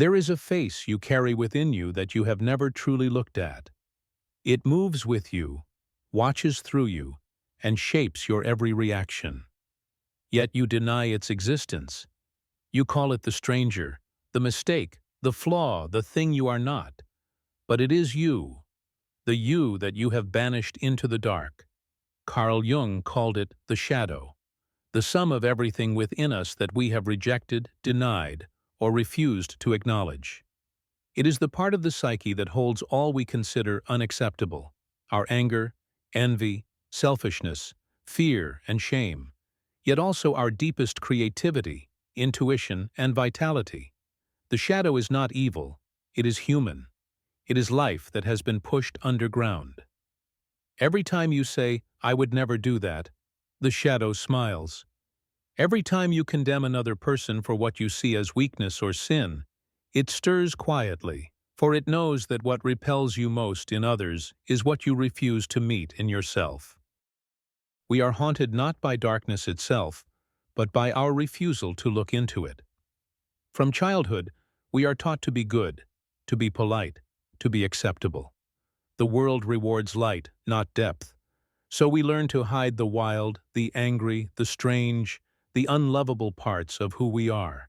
There is a face you carry within you that you have never truly looked at. It moves with you, watches through you, and shapes your every reaction. Yet you deny its existence. You call it the stranger, the mistake, the flaw, the thing you are not. But it is you, the you that you have banished into the dark. Carl Jung called it the shadow, the sum of everything within us that we have rejected, denied, or refused to acknowledge. It is the part of the psyche that holds all we consider unacceptable: our anger, envy, selfishness, fear, and shame, yet also our deepest creativity, intuition, and vitality. The shadow is not evil, it is human. It is life that has been pushed underground. Every time you say, "I would never do that," the shadow smiles. Every time you condemn another person for what you see as weakness or sin, it stirs quietly, for it knows that what repels you most in others is what you refuse to meet in yourself. We are haunted not by darkness itself, but by our refusal to look into it. From childhood, we are taught to be good, to be polite, to be acceptable. The world rewards light, not depth. So we learn to hide the wild, the angry, the strange, the unlovable parts of who we are.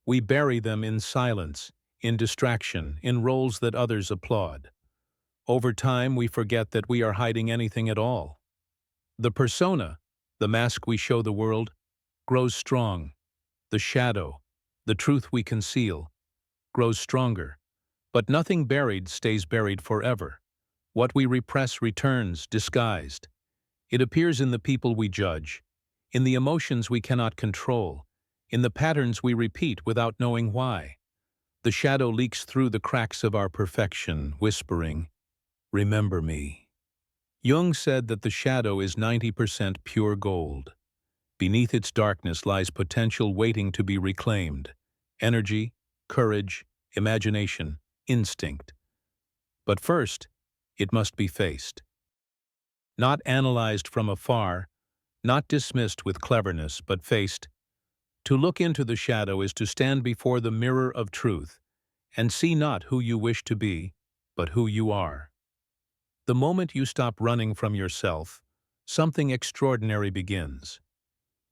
We bury them in silence, in distraction, in roles that others applaud. Over time, we forget that we are hiding anything at all. The persona, the mask we show the world, grows strong. The shadow, the truth we conceal, grows stronger. But nothing buried stays buried forever. What we repress returns, disguised. It appears in the people we judge, in the emotions we cannot control, in the patterns we repeat without knowing why. The shadow leaks through the cracks of our perfection, whispering, "Remember me." Jung said that the shadow is 90% pure gold. Beneath its darkness lies potential waiting to be reclaimed: energy, courage, imagination, instinct. But first, it must be faced. Not analyzed from afar, not dismissed with cleverness, but faced. To look into the shadow is to stand before the mirror of truth and see not who you wish to be, but who you are. The moment you stop running from yourself, something extraordinary begins.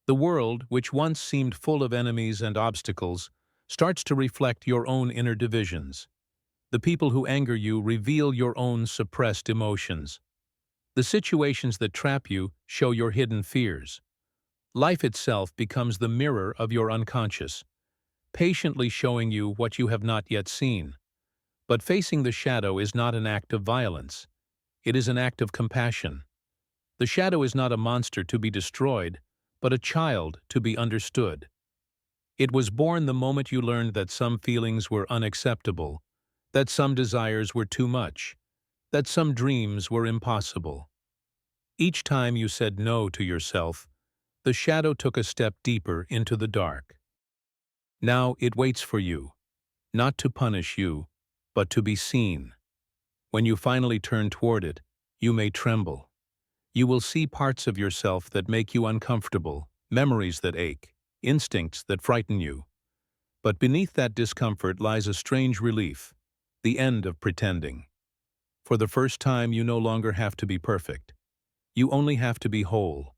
The world, which once seemed full of enemies and obstacles, starts to reflect your own inner divisions. The people who anger you reveal your own suppressed emotions. The situations that trap you show your hidden fears. Life itself becomes the mirror of your unconscious, patiently showing you what you have not yet seen. But facing the shadow is not an act of violence. It is an act of compassion. The shadow is not a monster to be destroyed, but a child to be understood. It was born the moment you learned that some feelings were unacceptable, that some desires were too much, that some dreams were impossible. Each time you said no to yourself, the shadow took a step deeper into the dark. Now it waits for you, not to punish you, but to be seen. When you finally turn toward it, you may tremble. You will see parts of yourself that make you uncomfortable, memories that ache, instincts that frighten you. But beneath that discomfort lies a strange relief, the end of pretending. For the first time, you no longer have to be perfect. You only have to be whole.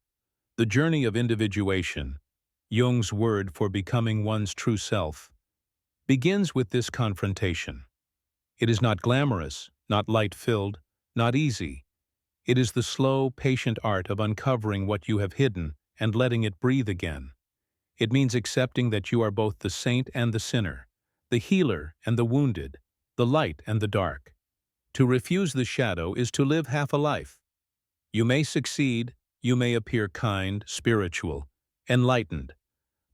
The journey of individuation, Jung's word for becoming one's true self, begins with this confrontation. It is not glamorous, not light-filled, not easy. It is the slow, patient art of uncovering what you have hidden and letting it breathe again. It means accepting that you are both the saint and the sinner, the healer and the wounded, the light and the dark. To refuse the shadow is to live half a life. You may succeed, you may appear kind, spiritual, enlightened,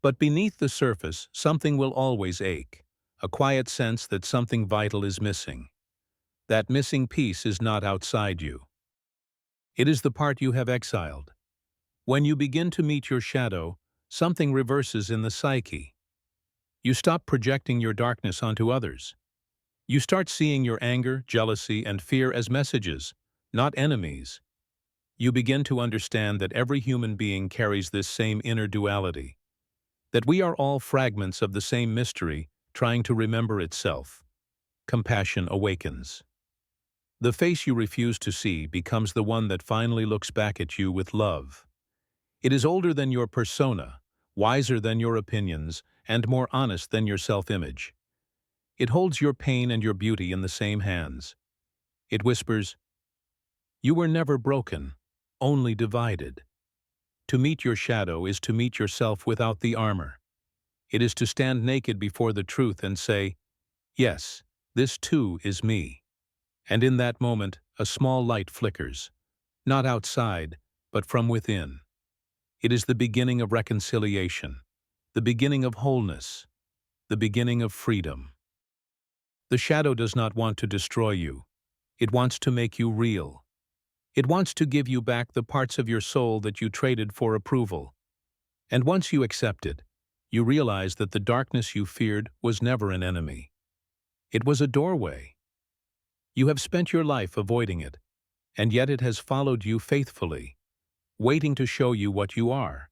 but beneath the surface something will always ache, a quiet sense that something vital is missing. That missing piece is not outside you. It is the part you have exiled. When you begin to meet your shadow, something reverses in the psyche. You stop projecting your darkness onto others. You start seeing your anger, jealousy, and fear as messages, not enemies. You begin to understand that every human being carries this same inner duality, that we are all fragments of the same mystery, trying to remember itself. Compassion awakens. The face you refuse to see becomes the one that finally looks back at you with love. It is older than your persona, wiser than your opinions, and more honest than your self-image. It holds your pain and your beauty in the same hands. It whispers, "You were never broken, only divided." To meet your shadow is to meet yourself without the armor. It is to stand naked before the truth and say, "Yes, this too is me." And in that moment, a small light flickers, not outside, but from within. It is the beginning of reconciliation, the beginning of wholeness, the beginning of freedom. The shadow does not want to destroy you. It wants to make you real. It wants to give you back the parts of your soul that you traded for approval. And once you accept it, you realize that the darkness you feared was never an enemy. It was a doorway. You have spent your life avoiding it, and yet it has followed you faithfully, waiting to show you what you are.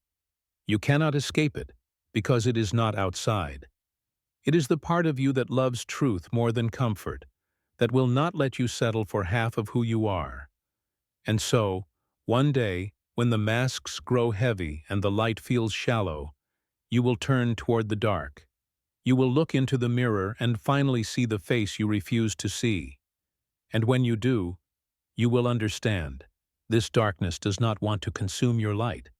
You cannot escape it, because it is not outside. It is the part of you that loves truth more than comfort, that will not let you settle for half of who you are. And so, one day, when the masks grow heavy and the light feels shallow, you will turn toward the dark. You will look into the mirror and finally see the face you refused to see. And when you do, you will understand. This darkness does not want to consume your light.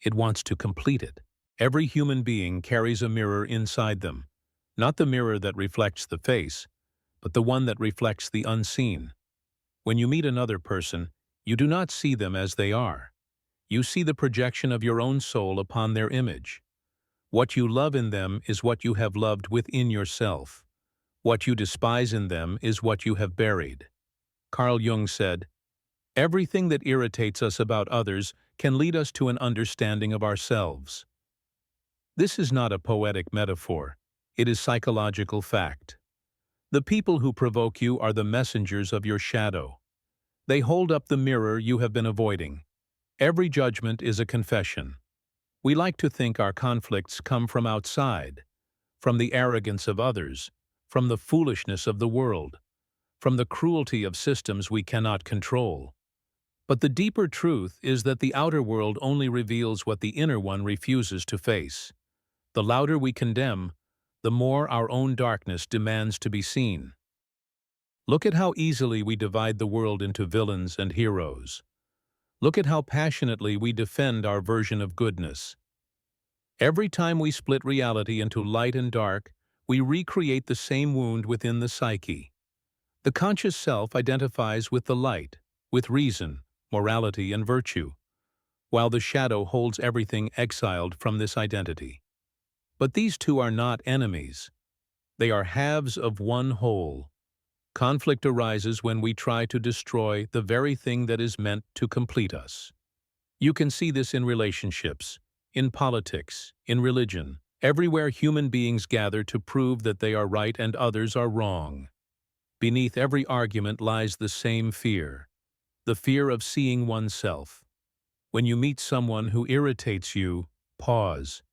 It wants to complete it. Every human being carries a mirror inside them, not the mirror that reflects the face, but the one that reflects the unseen. When you meet another person, you do not see them as they are. You see the projection of your own soul upon their image. What you love in them is what you have loved within yourself. What you despise in them is what you have buried. Carl Jung said, "Everything that irritates us about others can lead us to an understanding of ourselves." This is not a poetic metaphor. It is psychological fact. The people who provoke you are the messengers of your shadow. They hold up the mirror you have been avoiding. Every judgment is a confession. We like to think our conflicts come from outside, from the arrogance of others, from the foolishness of the world, from the cruelty of systems we cannot control. But the deeper truth is that the outer world only reveals what the inner one refuses to face. The louder we condemn, the more our own darkness demands to be seen. Look at how easily we divide the world into villains and heroes. Look at how passionately we defend our version of goodness. Every time we split reality into light and dark, we recreate the same wound within the psyche. The conscious self identifies with the light, with reason, morality, and virtue, while the shadow holds everything exiled from this identity. But these two are not enemies. They are halves of one whole. Conflict arises when we try to destroy the very thing that is meant to complete us. You can see this in relationships, in politics, in religion, everywhere human beings gather to prove that they are right and others are wrong. Beneath every argument lies the same fear, the fear of seeing oneself. When you meet someone who irritates you, pause.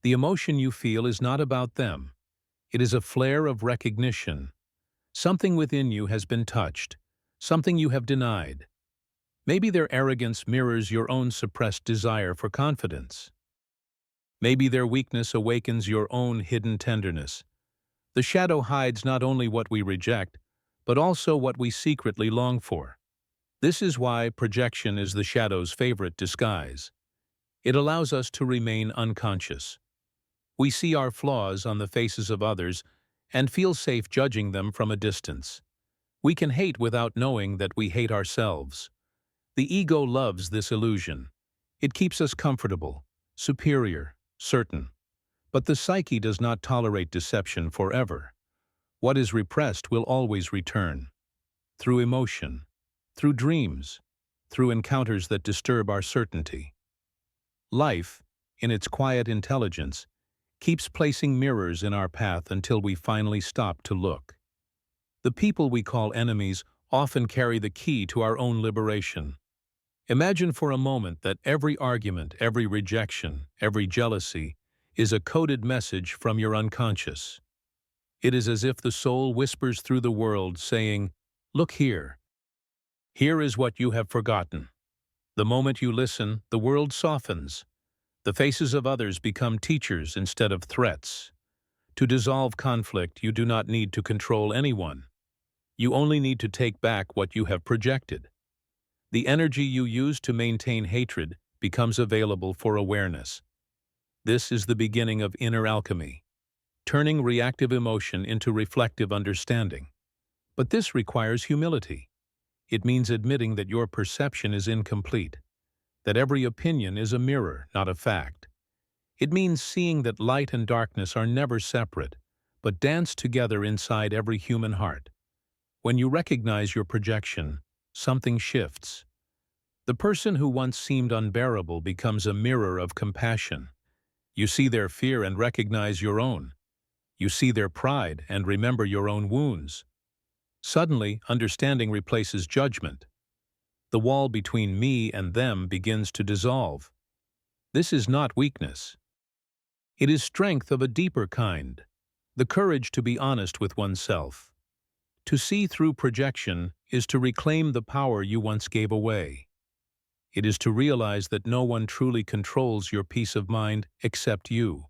The emotion you feel is not about them. It is a flare of recognition. Something within you has been touched, something you have denied. Maybe their arrogance mirrors your own suppressed desire for confidence. Maybe their weakness awakens your own hidden tenderness. The shadow hides not only what we reject, but also what we secretly long for. This is why projection is the shadow's favorite disguise. It allows us to remain unconscious. We see our flaws on the faces of others and feel safe judging them from a distance. We can hate without knowing that we hate ourselves. The ego loves this illusion. It keeps us comfortable, superior, certain. But the psyche does not tolerate deception forever. What is repressed will always return. Through emotion, through dreams, through encounters that disturb our certainty. Life, in its quiet intelligence, keeps placing mirrors in our path until we finally stop to look. The people we call enemies often carry the key to our own liberation. Imagine for a moment that every argument, every rejection, every jealousy is a coded message from your unconscious. It is as if the soul whispers through the world, saying, "Look here. Here is what you have forgotten." The moment you listen, the world softens. The faces of others become teachers instead of threats. To dissolve conflict, you do not need to control anyone. You only need to take back what you have projected. The energy you use to maintain hatred becomes available for awareness. This is the beginning of inner alchemy, turning reactive emotion into reflective understanding. But this requires humility. It means admitting that your perception is incomplete, that every opinion is a mirror, not a fact. It means seeing that light and darkness are never separate, but dance together inside every human heart. When you recognize your projection, something shifts. The person who once seemed unbearable becomes a mirror of compassion. You see their fear and recognize your own. You see their pride and remember your own wounds. Suddenly, understanding replaces judgment. The wall between me and them begins to dissolve. This is not weakness. It is strength of a deeper kind, the courage to be honest with oneself. To see through projection is to reclaim the power you once gave away. It is to realize that no one truly controls your peace of mind except you.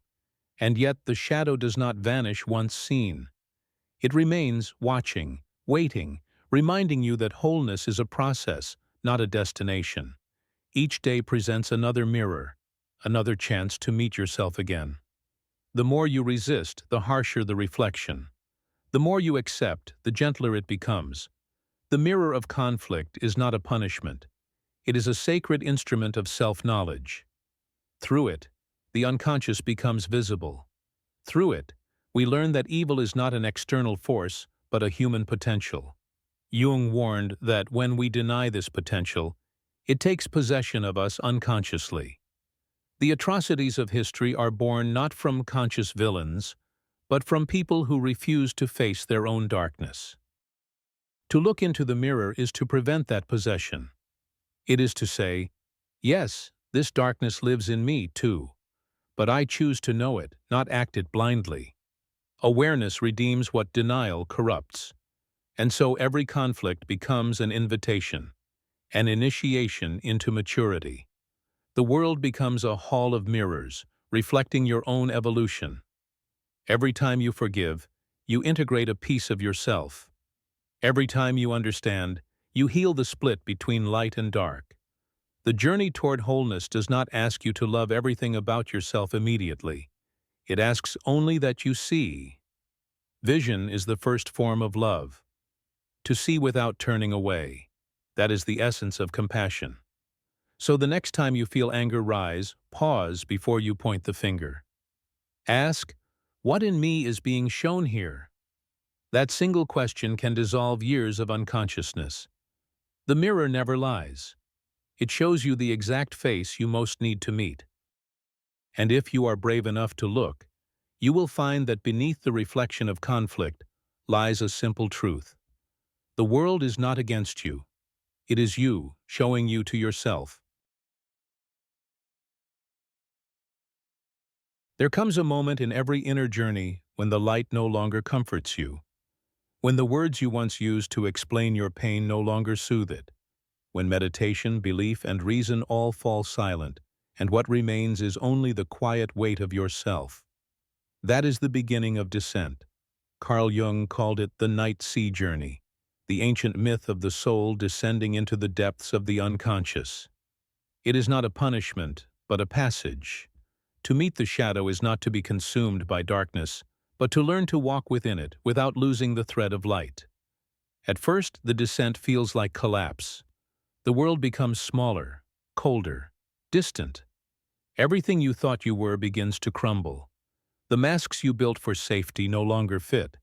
And yet the shadow does not vanish once seen. It remains watching, waiting, reminding you that wholeness is a process, not a destination. Each day presents another mirror, another chance to meet yourself again. The more you resist, the harsher the reflection. The more you accept, the gentler it becomes. The mirror of conflict is not a punishment. It is a sacred instrument of self-knowledge. Through it, the unconscious becomes visible. Through it, we learn that evil is not an external force, but a human potential. Jung warned that when we deny this potential, it takes possession of us unconsciously. The atrocities of history are born not from conscious villains, but from people who refuse to face their own darkness. To look into the mirror is to prevent that possession. It is to say, yes, this darkness lives in me too, but I choose to know it, not act it blindly. Awareness redeems what denial corrupts. And so every conflict becomes an invitation, an initiation into maturity. The world becomes a hall of mirrors, reflecting your own evolution. Every time you forgive, you integrate a piece of yourself. Every time you understand, you heal the split between light and dark. The journey toward wholeness does not ask you to love everything about yourself immediately. It asks only that you see. Vision is the first form of love. To see without turning away. That is the essence of compassion. So the next time you feel anger rise, pause before you point the finger. Ask, what in me is being shown here? That single question can dissolve years of unconsciousness. The mirror never lies. It shows you the exact face you most need to meet. And if you are brave enough to look, you will find that beneath the reflection of conflict lies a simple truth. The world is not against you. It is you showing you to yourself. There comes a moment in every inner journey when the light no longer comforts you, when the words you once used to explain your pain no longer soothe it, when meditation, belief, and reason all fall silent, and what remains is only the quiet weight of yourself. That is the beginning of descent. Carl Jung called it the night sea journey, the ancient myth of the soul descending into the depths of the unconscious. It is not a punishment, but a passage. To meet the shadow is not to be consumed by darkness, but to learn to walk within it without losing the thread of light. At first, the descent feels like collapse. The world becomes smaller, colder, distant. Everything you thought you were begins to crumble. The masks you built for safety no longer fit.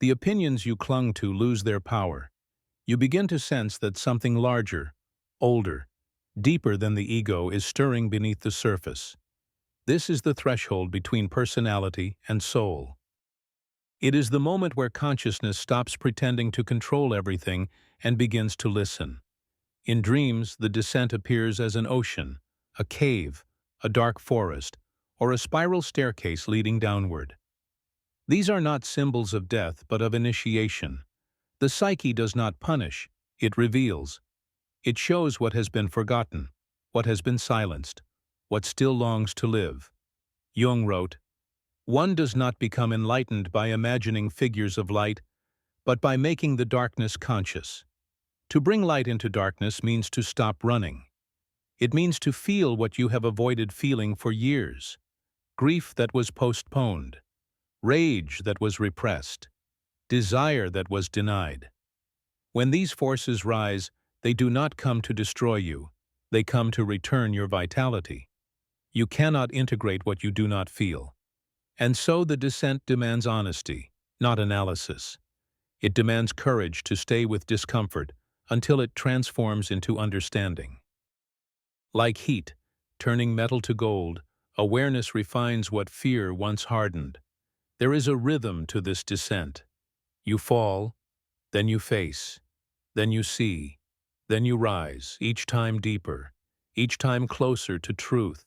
The opinions you clung to lose their power. You begin to sense that something larger, older, deeper than the ego is stirring beneath the surface. This is the threshold between personality and soul. It is the moment where consciousness stops pretending to control everything and begins to listen. In dreams, the descent appears as an ocean, a cave, a dark forest, or a spiral staircase leading downward. These are not symbols of death but of initiation. The psyche does not punish, it reveals. It shows what has been forgotten, what has been silenced, what still longs to live. Jung wrote, "One does not become enlightened by imagining figures of light, but by making the darkness conscious." To bring light into darkness means to stop running. It means to feel what you have avoided feeling for years. Grief that was postponed, rage that was repressed, desire that was denied. When these forces rise, they do not come to destroy you, they come to return your vitality. You cannot integrate what you do not feel. And so the descent demands honesty, not analysis. It demands courage to stay with discomfort until it transforms into understanding. Like heat, turning metal to gold, awareness refines what fear once hardened. There is a rhythm to this descent. You fall, then you face, then you see, then you rise, each time deeper, each time closer to truth.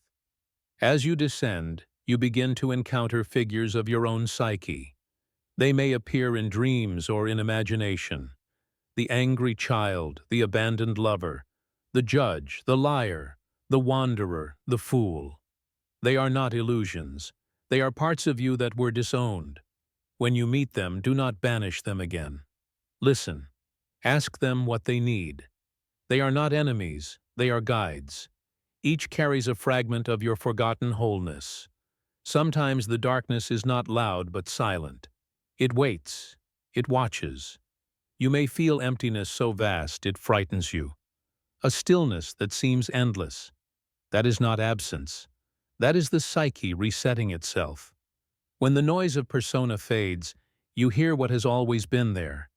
As you descend, you begin to encounter figures of your own psyche. They may appear in dreams or in imagination. The angry child, the abandoned lover, the judge, the liar, the wanderer, the fool. They are not illusions. They are parts of you that were disowned. When you meet them, do not banish them again. Listen. Ask them what they need. They are not enemies, they are guides. Each carries a fragment of your forgotten wholeness. Sometimes the darkness is not loud but silent. It waits. It watches. You may feel emptiness so vast it frightens you. A stillness that seems endless. That is not absence. That is the psyche resetting itself. When the noise of persona fades, you hear what has always been there.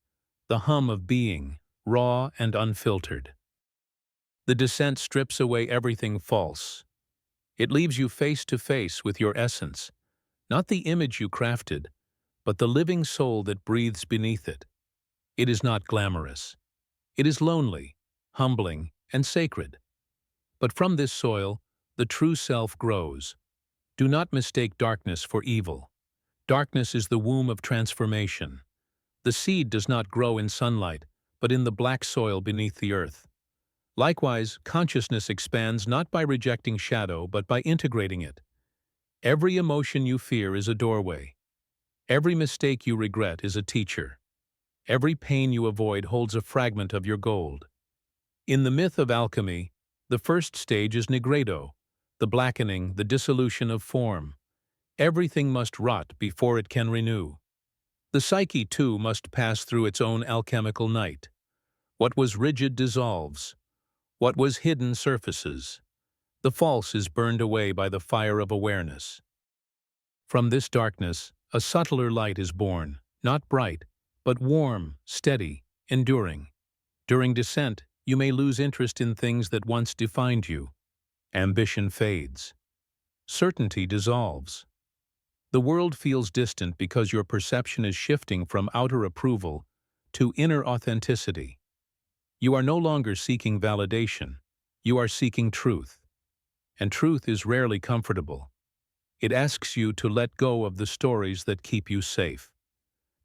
The hum of being, raw and unfiltered. The descent strips away everything false. It leaves you face to face with your essence, not the image you crafted, but the living soul that breathes beneath it. It is not glamorous. It is lonely, humbling, and sacred. But from this soil, the true self grows. Do not mistake darkness for evil. Darkness is the womb of transformation. The seed does not grow in sunlight, but in the black soil beneath the earth. Likewise, consciousness expands not by rejecting shadow, but by integrating it. Every emotion you fear is a doorway. Every mistake you regret is a teacher. Every pain you avoid holds a fragment of your gold. In the myth of alchemy, the first stage is nigredo, the blackening, the dissolution of form. Everything must rot before it can renew. The psyche, too, must pass through its own alchemical night. What was rigid dissolves. What was hidden surfaces. The false is burned away by the fire of awareness. From this darkness, a subtler light is born, not bright, but warm, steady, enduring. During descent, you may lose interest in things that once defined you. Ambition fades. Certainty dissolves. The world feels distant because your perception is shifting from outer approval to inner authenticity. You are no longer seeking validation. You are seeking truth. And truth is rarely comfortable. It asks you to let go of the stories that keep you safe.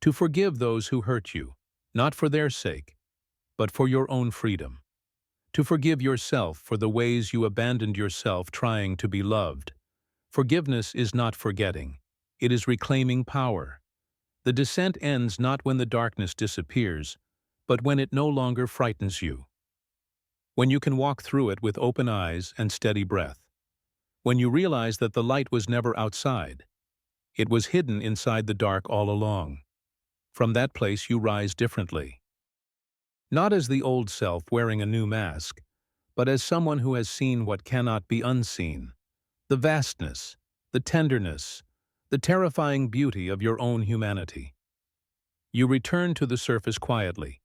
To forgive those who hurt you, not for their sake, but for your own freedom. To forgive yourself for the ways you abandoned yourself trying to be loved. Forgiveness is not forgetting. It is reclaiming power. The descent ends not when the darkness disappears, but when it no longer frightens you. When you can walk through it with open eyes and steady breath. When you realize that the light was never outside. It was hidden inside the dark all along. From that place you rise differently. Not as the old self wearing a new mask, but as someone who has seen what cannot be unseen. The vastness, the tenderness, the terrifying beauty of your own humanity. You return to the surface quietly.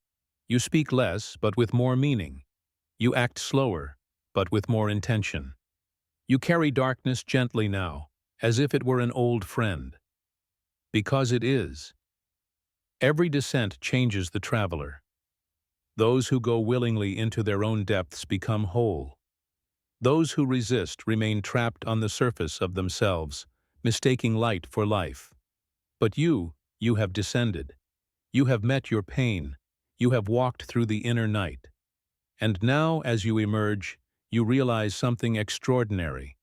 You speak less, but with more meaning. You act slower, but with more intention. You carry darkness gently now, as if it were an old friend. Because it is. Every descent changes the traveler. Those who go willingly into their own depths become whole. Those who resist remain trapped on the surface of themselves, mistaking light for life. But you have descended. You have met your pain. You have walked through the inner night. And now, as you emerge, you realize something extraordinary.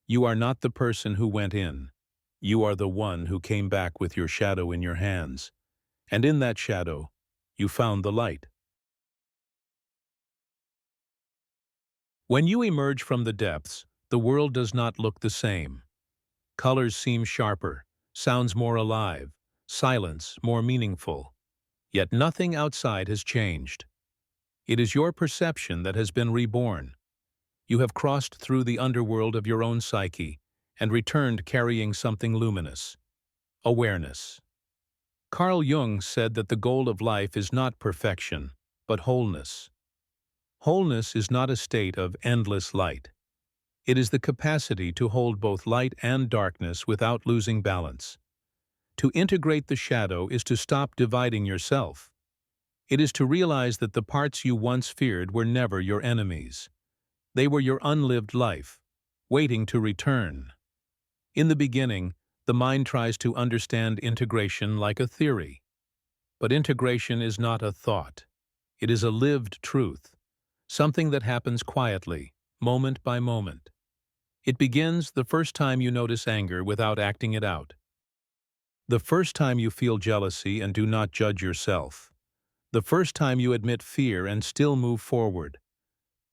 You are not the person who went in. You are the one who came back with your shadow in your hands. And in that shadow, you found the light. When you emerge from the depths, the world does not look the same. Colors seem sharper, sounds more alive, silence more meaningful. Yet nothing outside has changed. It is your perception that has been reborn. You have crossed through the underworld of your own psyche and returned carrying something luminous: awareness. Carl Jung said that the goal of life is not perfection, but wholeness. Wholeness is not a state of endless light. It is the capacity to hold both light and darkness without losing balance. To integrate the shadow is to stop dividing yourself. It is to realize that the parts you once feared were never your enemies. They were your unlived life, waiting to return. In the beginning, the mind tries to understand integration like a theory. But integration is not a thought. It is a lived truth, something that happens quietly, moment by moment. It begins the first time you notice anger without acting it out. The first time you feel jealousy and do not judge yourself. The first time you admit fear and still move forward.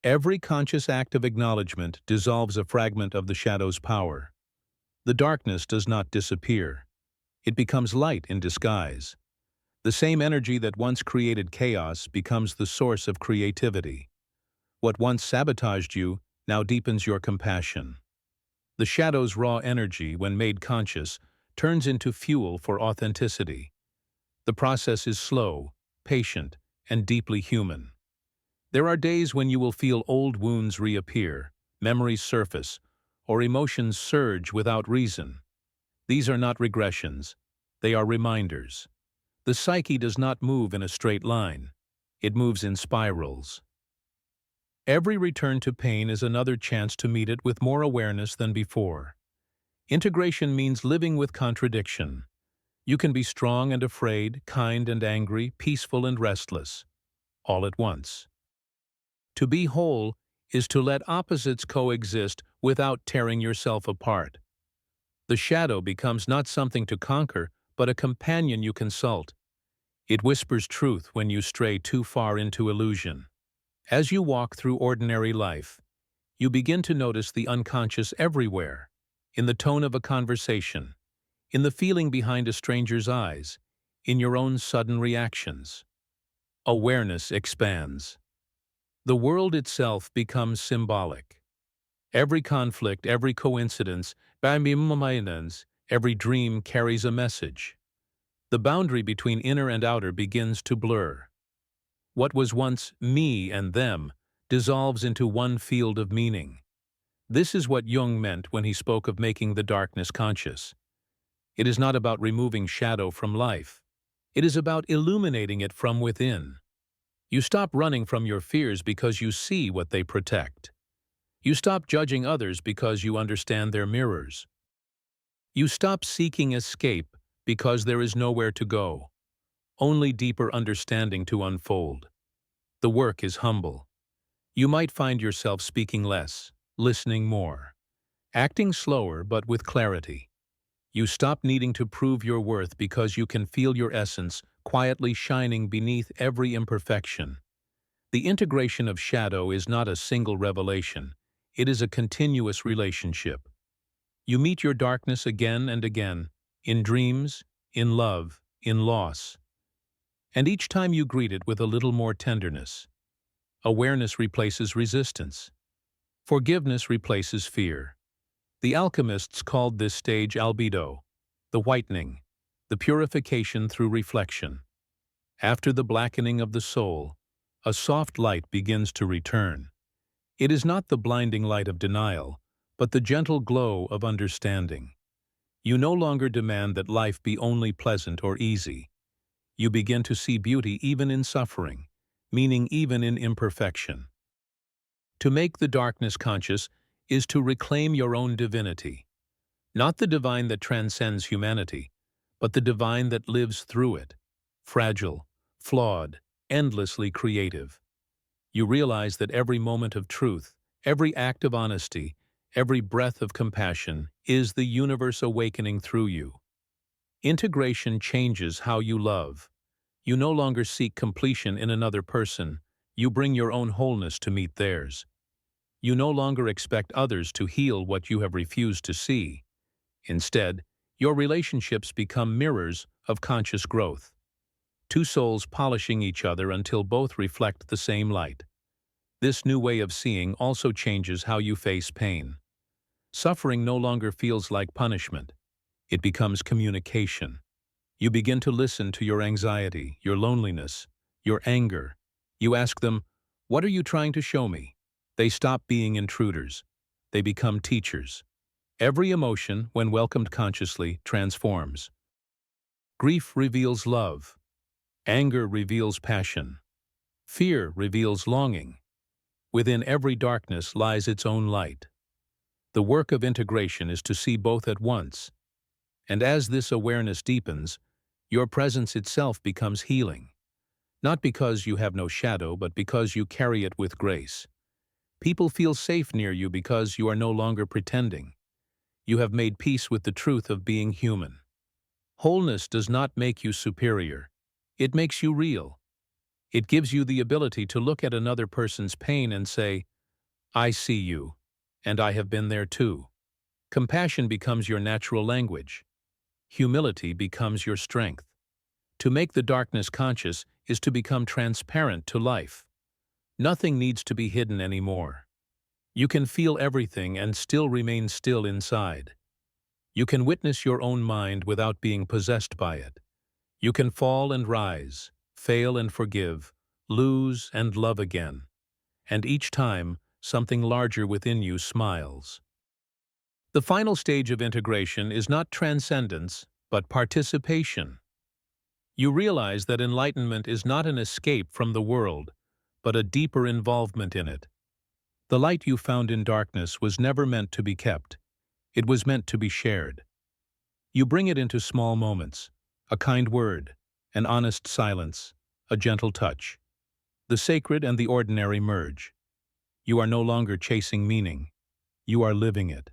Every conscious act of acknowledgement dissolves a fragment of the shadow's power. The darkness does not disappear. It becomes light in disguise. The same energy that once created chaos becomes the source of creativity. What once sabotaged you now deepens your compassion. The shadow's raw energy, when made conscious, turns into fuel for authenticity. The process is slow, patient, and deeply human. There are days when you will feel old wounds reappear, memories surface, or emotions surge without reason. These are not regressions. They are reminders. The psyche does not move in a straight line. It moves in spirals. Every return to pain is another chance to meet it with more awareness than before. Integration means living with contradiction. You can be strong and afraid, kind and angry, peaceful and restless, all at once. To be whole is to let opposites coexist without tearing yourself apart. The shadow becomes not something to conquer, but a companion you consult. It whispers truth when you stray too far into illusion. As you walk through ordinary life, you begin to notice the unconscious everywhere, in the tone of a conversation, in the feeling behind a stranger's eyes, in your own sudden reactions. Awareness expands. The world itself becomes symbolic. Every conflict, every coincidence, every dream carries a message. The boundary between inner and outer begins to blur. What was once me and them dissolves into one field of meaning. This is what Jung meant when he spoke of making the darkness conscious. It is not about removing shadow from life. It is about illuminating it from within. You stop running from your fears because you see what they protect. You stop judging others because you understand their mirrors. You stop seeking escape because there is nowhere to go, only deeper understanding to unfold. The work is humble. You might find yourself speaking less, listening more, acting slower but with clarity. You stop needing to prove your worth because you can feel your essence quietly shining beneath every imperfection. The integration of shadow is not a single revelation. It is a continuous relationship. You meet your darkness again and again, in dreams, in love, in loss. And each time you greet it with a little more tenderness. Awareness replaces resistance. Forgiveness replaces fear. The alchemists called this stage albedo, the whitening, the purification through reflection. After the blackening of the soul, a soft light begins to return. It is not the blinding light of denial, but the gentle glow of understanding. You no longer demand that life be only pleasant or easy. You begin to see beauty even in suffering, meaning even in imperfection. To make the darkness conscious is to reclaim your own divinity. Not the divine that transcends humanity, but the divine that lives through it, fragile, flawed, endlessly creative. You realize that every moment of truth, every act of honesty, every breath of compassion is the universe awakening through you. Integration changes how you love. You no longer seek completion in another person, you bring your own wholeness to meet theirs. You no longer expect others to heal what you have refused to see. Instead, your relationships become mirrors of conscious growth. Two souls polishing each other until both reflect the same light. This new way of seeing also changes how you face pain. Suffering no longer feels like punishment. It becomes communication. You begin to listen to your anxiety, your loneliness, your anger. You ask them, "What are you trying to show me?" They stop being intruders. They become teachers. Every emotion, when welcomed consciously, transforms. Grief reveals love. Anger reveals passion. Fear reveals longing. Within every darkness lies its own light. The work of integration is to see both at once. And as this awareness deepens, your presence itself becomes healing. Not because you have no shadow, but because you carry it with grace. People feel safe near you because you are no longer pretending. You have made peace with the truth of being human. Wholeness does not make you superior. It makes you real. It gives you the ability to look at another person's pain and say, "I see you, and I have been there too." Compassion becomes your natural language. Humility becomes your strength. To make the darkness conscious is to become transparent to life. Nothing needs to be hidden anymore. You can feel everything and still remain still inside. You can witness your own mind without being possessed by it. You can fall and rise, fail and forgive, lose and love again. And each time, something larger within you smiles. The final stage of integration is not transcendence, but participation. You realize that enlightenment is not an escape from the world, but a deeper involvement in it. The light you found in darkness was never meant to be kept. It was meant to be shared. You bring it into small moments, a kind word, an honest silence, a gentle touch. The sacred and the ordinary merge. You are no longer chasing meaning. You are living it.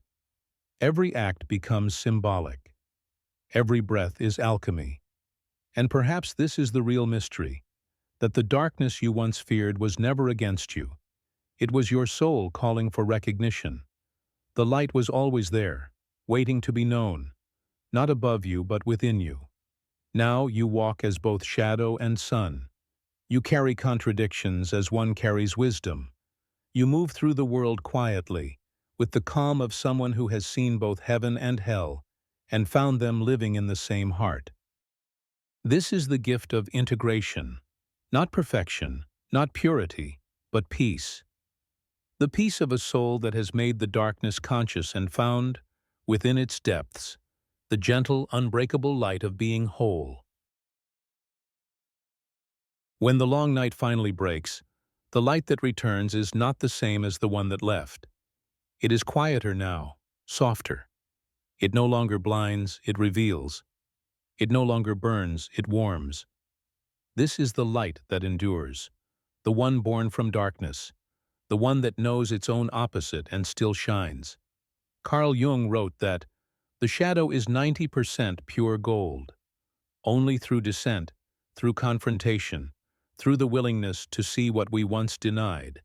Every act becomes symbolic. Every breath is alchemy. And perhaps this is the real mystery, that the darkness you once feared was never against you. It was your soul calling for recognition. The light was always there, waiting to be known, not above you but within you. Now you walk as both shadow and sun. You carry contradictions as one carries wisdom. You move through the world quietly, with the calm of someone who has seen both heaven and hell, and found them living in the same heart. This is the gift of integration, not perfection, not purity, but peace. The peace of a soul that has made the darkness conscious and found, within its depths, the gentle, unbreakable light of being whole. When the long night finally breaks, the light that returns is not the same as the one that left. It is quieter now, softer. It no longer blinds, it reveals. It no longer burns, it warms. This is the light that endures, the one born from darkness, the one that knows its own opposite and still shines. Carl Jung wrote that, "The shadow is 90% pure gold. Only through descent, through confrontation, through the willingness to see what we once denied,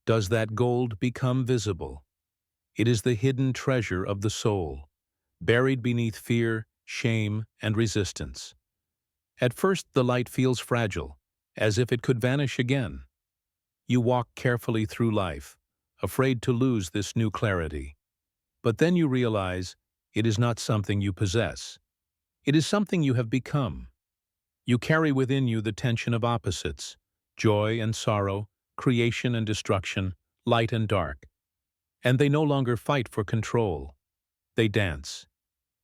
does that gold become visible. It is the hidden treasure of the soul, buried beneath fear, shame, and resistance. At first the light feels fragile, as if it could vanish again. You walk carefully through life, afraid to lose this new clarity. But then you realize it is not something you possess. It is something you have become. You carry within you the tension of opposites, joy and sorrow, creation and destruction, light and dark. And they no longer fight for control. They dance.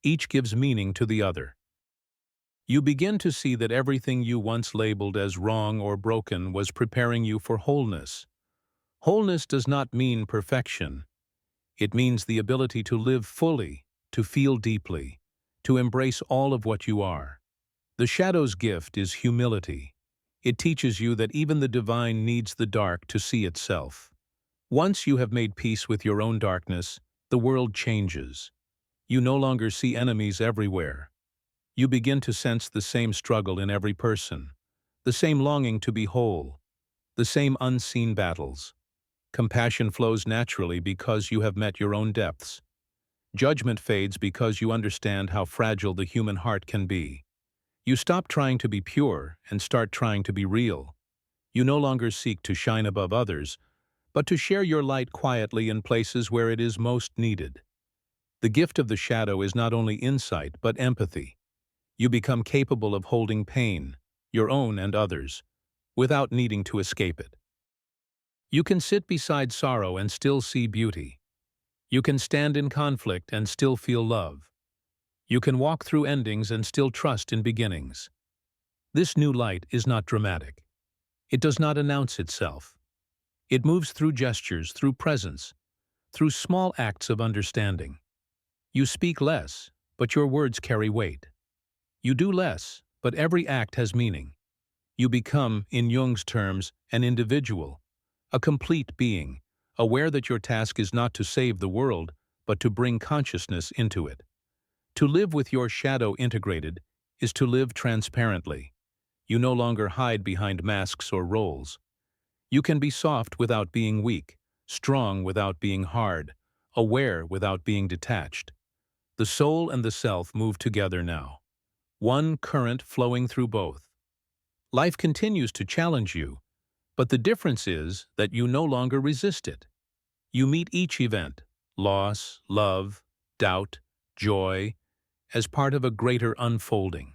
Each gives meaning to the other. You begin to see that everything you once labeled as wrong or broken was preparing you for wholeness. Wholeness does not mean perfection. It means the ability to live fully, to feel deeply, to embrace all of what you are. The shadow's gift is humility. It teaches you that even the divine needs the dark to see itself. Once you have made peace with your own darkness, the world changes. You no longer see enemies everywhere. You begin to sense the same struggle in every person, the same longing to be whole, the same unseen battles. Compassion flows naturally because you have met your own depths. Judgment fades because you understand how fragile the human heart can be. You stop trying to be pure and start trying to be real. You no longer seek to shine above others, but to share your light quietly in places where it is most needed. The gift of the shadow is not only insight, but empathy. You become capable of holding pain, your own and others, without needing to escape it. You can sit beside sorrow and still see beauty. You can stand in conflict and still feel love. You can walk through endings and still trust in beginnings. This new light is not dramatic. It does not announce itself. It moves through gestures, through presence, through small acts of understanding. You speak less, but your words carry weight. You do less, but every act has meaning. You become, in Jung's terms, an individual, a complete being, aware that your task is not to save the world, but to bring consciousness into it. To live with your shadow integrated is to live transparently. You no longer hide behind masks or roles. You can be soft without being weak, strong without being hard, aware without being detached. The soul and the self move together now, one current flowing through both. Life continues to challenge you, but the difference is that you no longer resist it. You meet each event, loss, love, doubt, joy, as part of a greater unfolding.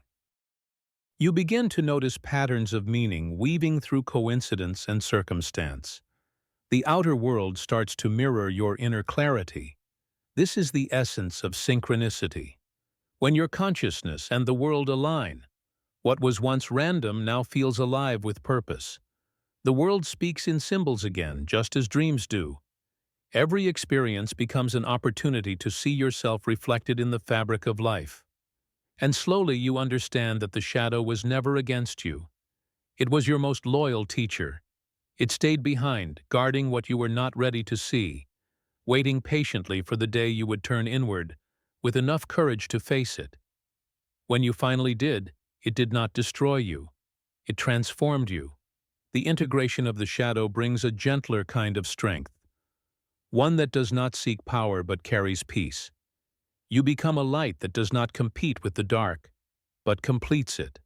You begin to notice patterns of meaning weaving through coincidence and circumstance. The outer world starts to mirror your inner clarity. This is the essence of synchronicity. When your consciousness and the world align, what was once random now feels alive with purpose. The world speaks in symbols again, just as dreams do. Every experience becomes an opportunity to see yourself reflected in the fabric of life. And slowly you understand that the shadow was never against you. It was your most loyal teacher. It stayed behind, guarding what you were not ready to see, waiting patiently for the day you would turn inward, with enough courage to face it. When you finally did, it did not destroy you. It transformed you. The integration of the shadow brings a gentler kind of strength, one that does not seek power but carries peace. You become a light that does not compete with the dark, but completes it.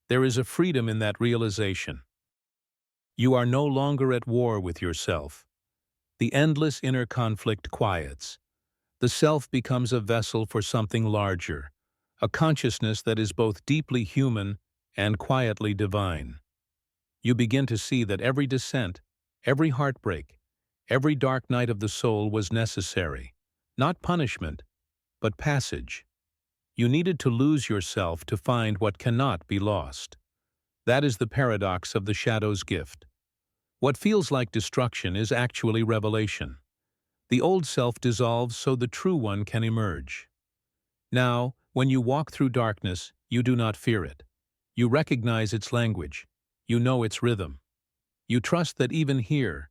There is a freedom in that realization. You are no longer at war with yourself. The endless inner conflict quiets. The self becomes a vessel for something larger, a consciousness that is both deeply human and quietly divine. You begin to see that every descent, every heartbreak, every dark night of the soul was necessary, not punishment, but passage. You needed to lose yourself to find what cannot be lost. That is the paradox of the shadow's gift. What feels like destruction is actually revelation. The old self dissolves so the true one can emerge. Now, when you walk through darkness, you do not fear it. You recognize its language. You know its rhythm. You trust that even here,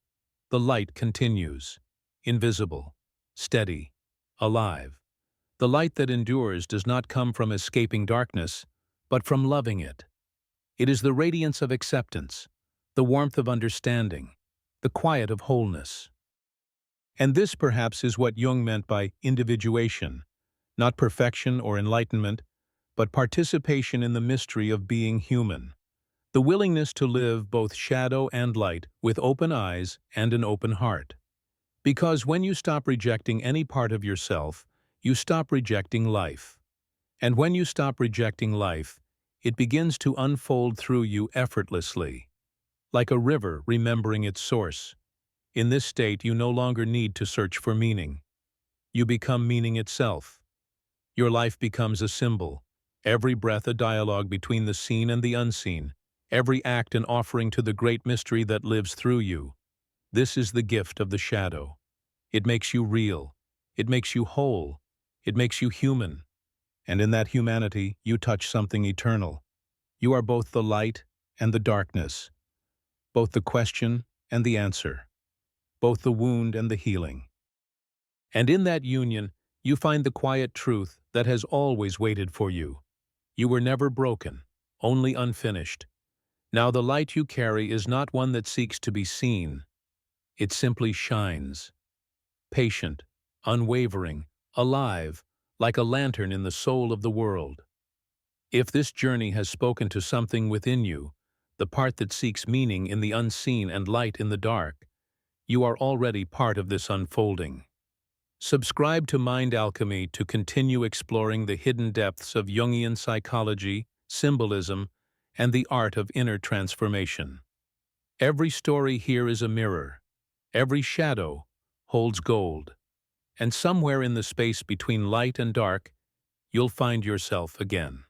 the light continues, invisible, steady, alive. The light that endures does not come from escaping darkness, but from loving it. It is the radiance of acceptance, the warmth of understanding, the quiet of wholeness. And this perhaps is what Jung meant by individuation, not perfection or enlightenment, but participation in the mystery of being human. The willingness to live both shadow and light with open eyes and an open heart. Because when you stop rejecting any part of yourself, you stop rejecting life. And when you stop rejecting life, it begins to unfold through you effortlessly, like a river remembering its source. In this state, you no longer need to search for meaning. You become meaning itself. Your life becomes a symbol, every breath a dialogue between the seen and the unseen, every act an offering to the great mystery that lives through you. This is the gift of the shadow. It makes you real. It makes you whole. It makes you human. And in that humanity, you touch something eternal. You are both the light and the darkness, both the question and the answer, both the wound and the healing. And in that union, you find the quiet truth that has always waited for you. You were never broken, only unfinished. Now the light you carry is not one that seeks to be seen. It simply shines. Patient, unwavering, alive, like a lantern in the soul of the world. If this journey has spoken to something within you, the part that seeks meaning in the unseen and light in the dark, you are already part of this unfolding. Subscribe to Mind Alchemy to continue exploring the hidden depths of Jungian psychology, symbolism, and the art of inner transformation. Every story here is a mirror. Every shadow holds gold. And somewhere in the space between light and dark, you'll find yourself again.